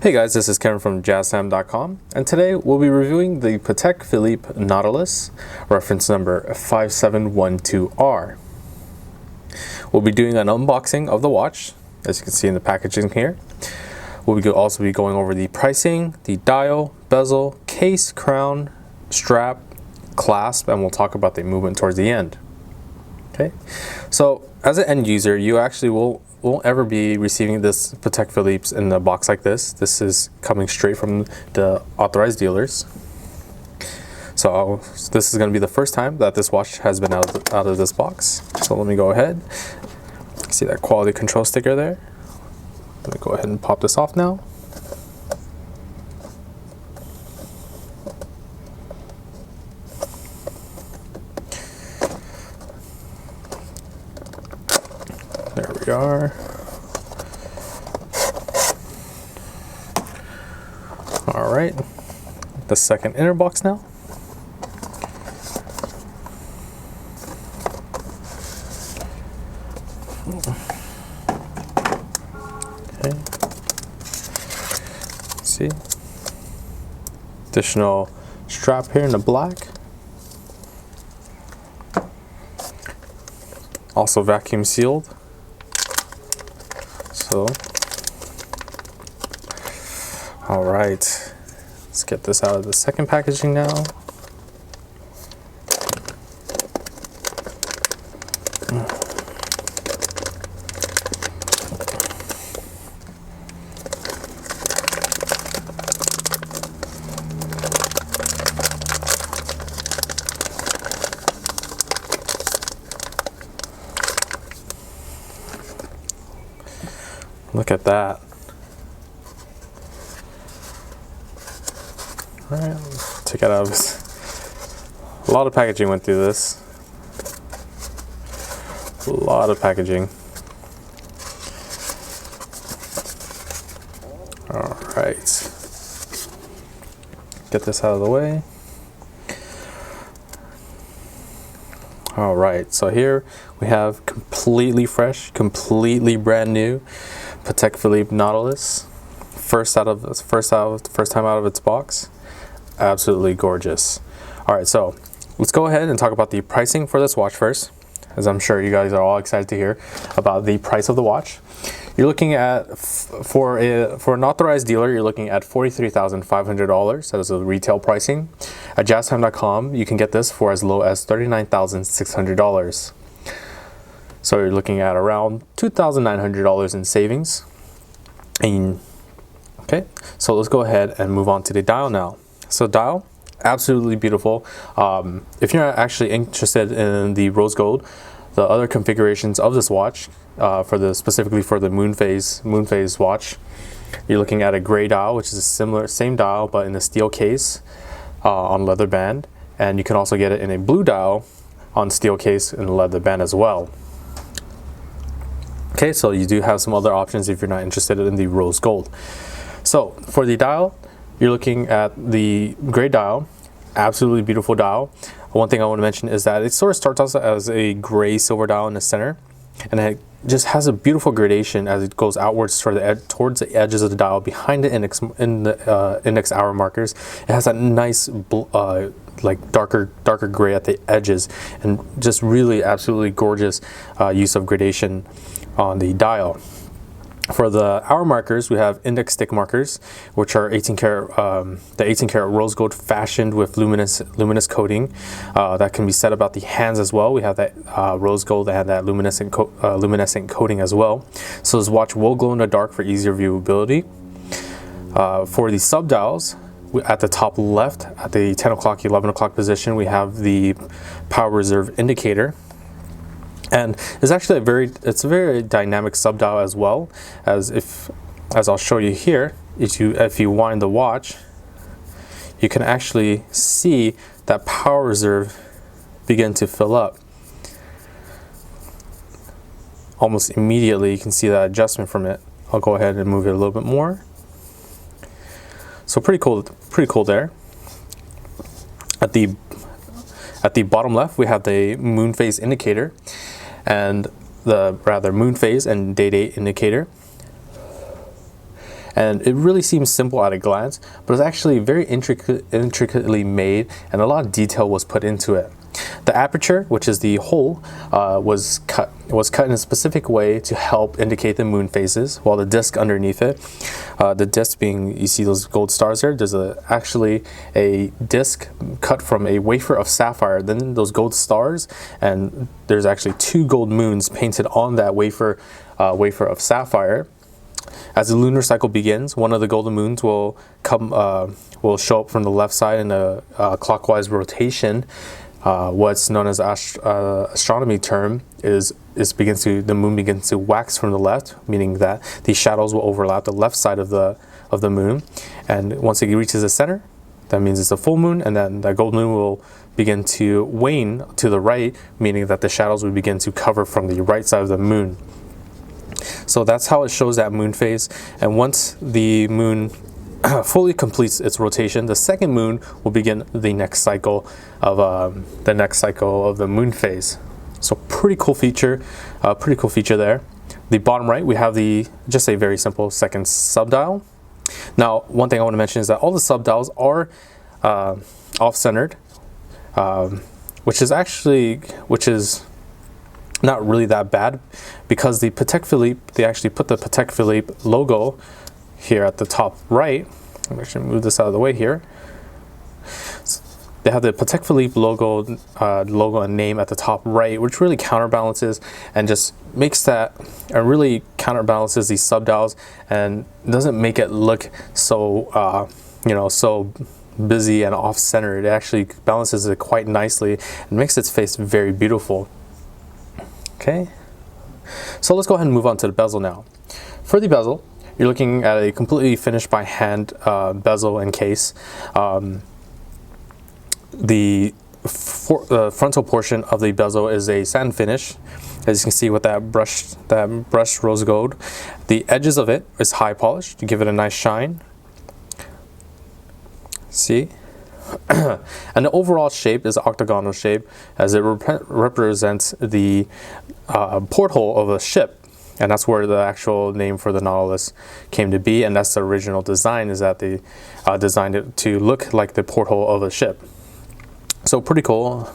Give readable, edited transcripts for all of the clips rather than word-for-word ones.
Hey guys, this is Kevin from JazTime.com, and today we'll be reviewing the Patek Philippe Nautilus, reference number 5712R. We'll be doing an unboxing of the watch, as you can see in the packaging here. We'll also be going over the pricing, the dial, bezel, case, crown, strap, clasp, and we'll talk about the movement towards the end. Okay, so as an end user, you actually won't ever be receiving this Patek Philippe's in a box like this. This is coming straight from the authorized dealers. So this is going to be the first time that this watch has been out of this box. So let me go ahead. See that quality control sticker there? Let me go ahead and pop this off now. There we are. All right, the second inner box now. Okay. Let's see. Additional strap here in the black. Also vacuum sealed. So, all right, let's get this out of the second packaging now. Look at that. All right, take it out of this. A lot of packaging went through this. A lot of packaging. All right. Get this out of the way. All right, so here we have completely fresh, completely brand new Patek Philippe Nautilus, first time out of its box. Absolutely gorgeous. All right, so let's go ahead and talk about the pricing for this watch first, as I'm sure you guys are all excited to hear about the price of the watch. You're looking at, for an authorized dealer, you're looking at $43,500. That is the retail pricing. At JazTime.com, you can get this for as low as $39,600. So you're looking at around $2,900 in savings. And, okay, so let's go ahead and move on to the dial now. So dial, absolutely beautiful. If you're not actually interested in the rose gold, the other configurations of this watch, specifically for the moon phase watch, you're looking at a gray dial, which is a same dial but in a steel case on leather band, and you can also get it in a blue dial on steel case and leather band as well. Okay, so you do have some other options if you're not interested in the rose gold. So for the dial, you're looking at the gray dial, absolutely beautiful dial. One thing I want to mention is that it sort of starts out as a gray silver dial in the center, and it just has a beautiful gradation as it goes outwards towards the edges of the dial behind the index hour markers. It has that nice like darker gray at the edges, and just really absolutely gorgeous use of gradation on the dial. For the hour markers, we have index stick markers, which are 18 karat, the 18 karat rose gold fashioned with luminous coating. That can be said about the hands as well. We have that rose gold and that luminescent coating as well. So this watch will glow in the dark for easier viewability. For the sub dials, at the top left, at the 10 o'clock, 11 o'clock position, we have the power reserve indicator. And it's actually a very dynamic sub dial as well, as I'll show you here. If you wind the watch, you can actually see that power reserve begin to fill up. Almost immediately, you can see that adjustment from it. I'll go ahead and move it a little bit more. So pretty cool there. At the bottom left, we have the moon phase indicator, and the moon phase and day date indicator. And it really seems simple at a glance, but it's actually very intricately made, and a lot of detail was put into it. The aperture, which is the hole, was cut in a specific way to help indicate the moon phases, while the disc underneath it, the disc being, you see those gold stars there, there's actually a disc cut from a wafer of sapphire, then those gold stars, and there's actually 2 gold moons painted on that wafer of sapphire. As the lunar cycle begins, one of the golden moons will show up from the left side in a clockwise rotation. What's known as astronomy term is the moon begins to wax from the left, meaning that the shadows will overlap the left side of the moon, and once it reaches the center, that means it's a full moon, and then that gold moon will begin to wane to the right, meaning that the shadows will begin to cover from the right side of the moon. So that's how it shows that moon phase, and once the moon fully completes its rotation, the second moon will begin the next cycle of the moon phase. So pretty cool feature there. The bottom right, we have just a very simple second subdial. Now, one thing I want to mention is that all the subdials are off-centered, which is not really that bad, because the Patek Philippe, they actually put the Patek Philippe logo here at the top right. I'm actually move this out of the way here. So they have the Patek Philippe logo and name at the top right, which really counterbalances and just makes really counterbalances these subdials and doesn't make it look so so busy and off-center. It actually balances it quite nicely and makes its face very beautiful. Okay, so let's go ahead and move on to the bezel now. For the bezel, you're looking at a completely finished by hand bezel and case. The frontal portion of the bezel is a satin finish, as you can see with that brushed rose gold. The edges of it is high polished to give it a nice shine. See? And the overall shape is octagonal shape, as it represents the porthole of a ship. And that's where the actual name for the Nautilus came to be, and that's the original design, is that they designed it to look like the porthole of a ship. So pretty cool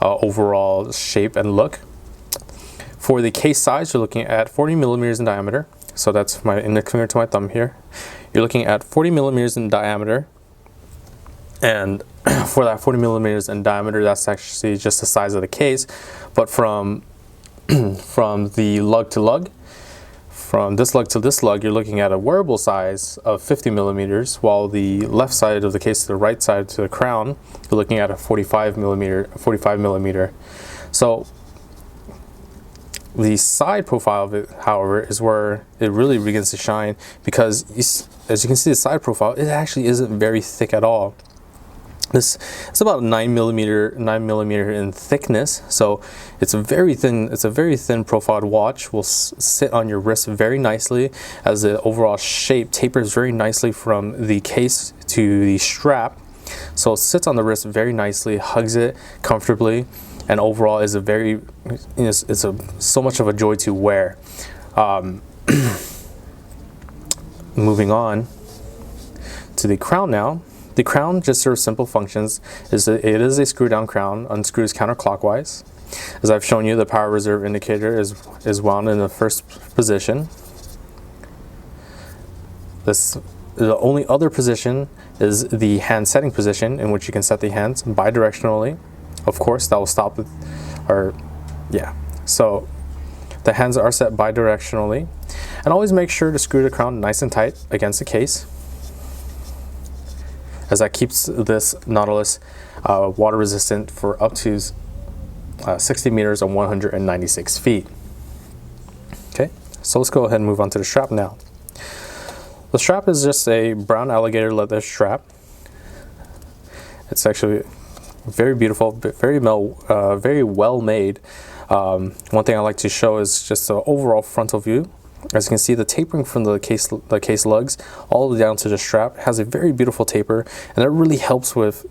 overall shape and look. For the case size, you're looking at 40 millimeters in diameter. So that's my index finger to my thumb here. You're looking at 40 millimeters in diameter. And for that 40 millimeters in diameter, that's actually just the size of the case. But from the lug to lug, from this lug to this lug, you're looking at a wearable size of 50 millimeters, while the left side of the case to the right side to the crown, you're looking at a 45 millimeter. So the side profile of it, however, is where it really begins to shine, because as you can see, the side profile, it actually isn't very thick at all. It's about 9 millimeter in thickness, so it's a very thin profiled watch. Will sit on your wrist very nicely, as the overall shape tapers very nicely from the case to the strap. So it sits on the wrist very nicely, hugs it comfortably, and overall is so much of a joy to wear. Moving on to the crown now. The crown just serves simple functions. It is a screw down crown, unscrews counterclockwise. As I've shown you, the power reserve indicator is wound in the first position. The only other position is the hand setting position, in which you can set the hands bidirectionally. Of course, that will stop so the hands are set bidirectionally. And always make sure to screw the crown nice and tight against the case, as that keeps this Nautilus water resistant for up to 60 meters and 196 feet. Okay, so let's go ahead and move on to the strap now. The strap is just a brown alligator leather strap. It's actually very beautiful, very well made. One thing I like to show is just the overall frontal view. As you can see, the tapering from the case lugs all the way down to the strap has a very beautiful taper, and it really helps with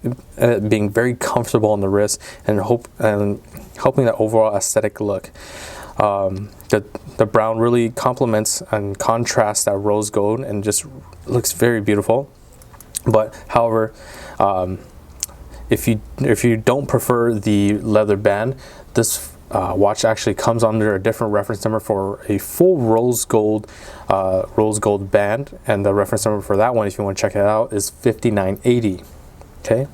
being very comfortable on the wrist and helping that overall aesthetic look. The brown really complements and contrasts that rose gold and just looks very beautiful. But however, if you don't prefer the leather band, this watch actually comes under a different reference number for a full rose gold band, and the reference number for that one, if you want to check it out, is 5980. Okay.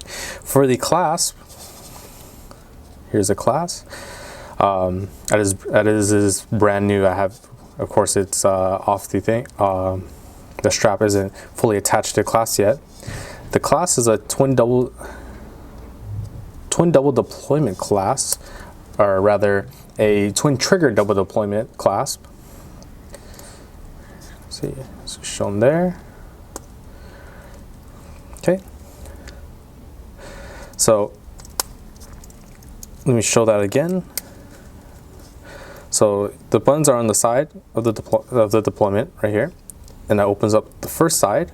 For the clasp, here's a clasp. That is brand new. I have, of course, it's off the thing. The strap isn't fully attached to the clasp yet. The clasp is a twin double deployment clasp, or rather a twin trigger double deployment clasp. See, it's shown there. Okay. So let me show that again. So the buttons are on the side of the deployment right here, and that opens up the first side,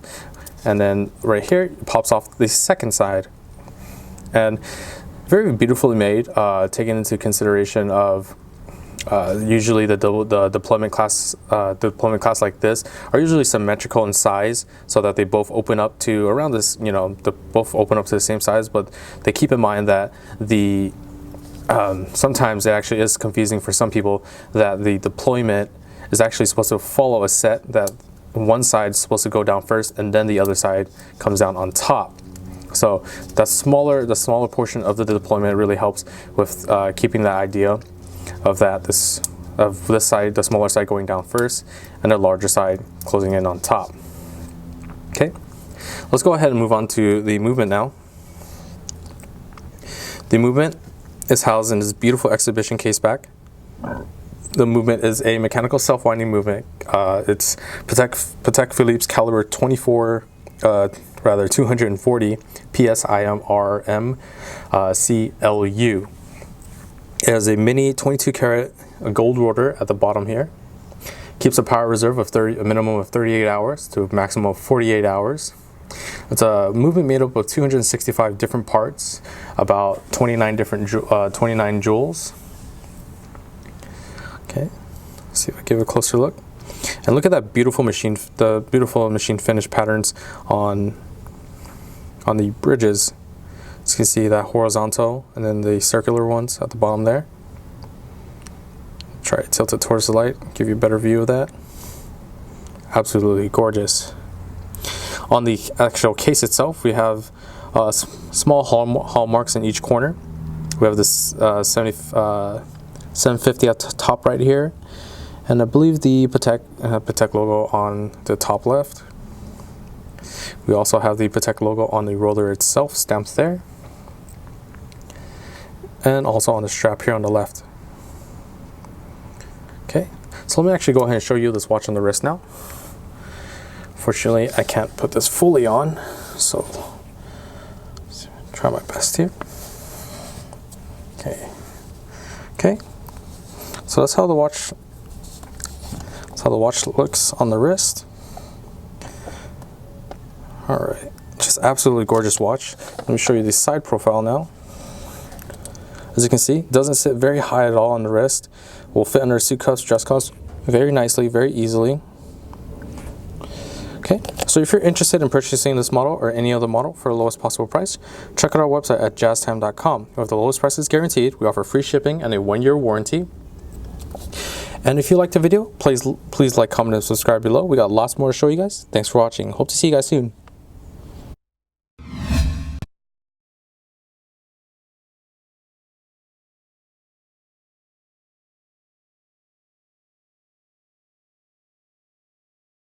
and then right here it pops off the second side. And very beautifully made, taking into consideration of usually the deployment class like this are usually symmetrical in size, so that they both open up to around this, both open up to the same size, but they keep in mind that the sometimes it actually is confusing for some people that the deployment is actually supposed to follow a set, that one side is supposed to go down first and then the other side comes down on top. So the smaller portion of the deployment really helps with keeping that idea of this side, the smaller side going down first, and the larger side closing in on top. Okay, let's go ahead and move on to the movement now. The movement is housed in this beautiful exhibition case back. The movement is a mechanical self-winding movement. It's Patek Philippe's caliber 240 PSIMRM CLU. It has a mini 22 karat gold rotor at the bottom here. Keeps a power reserve of a minimum of 38 hours to a maximum of 48 hours. It's a movement made up of 265 different parts, about 29 jewels. Okay, let's see if I give a closer look. And look at that beautiful machine finish patterns on the bridges. As you can see, that horizontal and then the circular ones at the bottom there. Try to tilt it towards the light, give you a better view of that. Absolutely gorgeous. On the actual case itself, we have small hallmarks in each corner. We have this 750 at the top right here, and I believe the Patek logo on the top left. We also have the Patek logo on the roller itself stamped there, and also on the strap here on the left. Okay, so let me actually go ahead and show you this watch on the wrist now. Fortunately, I can't put this fully on, so let's try my best here. Okay. So that's how the watch looks on the wrist. All right, just absolutely gorgeous watch. Let me show you the side profile now. As you can see, it doesn't sit very high at all on the wrist. Will fit under suit cuffs, dress cuffs very nicely, very easily. Okay, so if you're interested in purchasing this model or any other model for the lowest possible price, check out our website at JazTime.com. With the lowest prices guaranteed, we offer free shipping and a 1-year warranty. And if you liked the video, please like, comment, and subscribe below. We got lots more to show you guys. Thanks for watching. Hope to see you guys soon.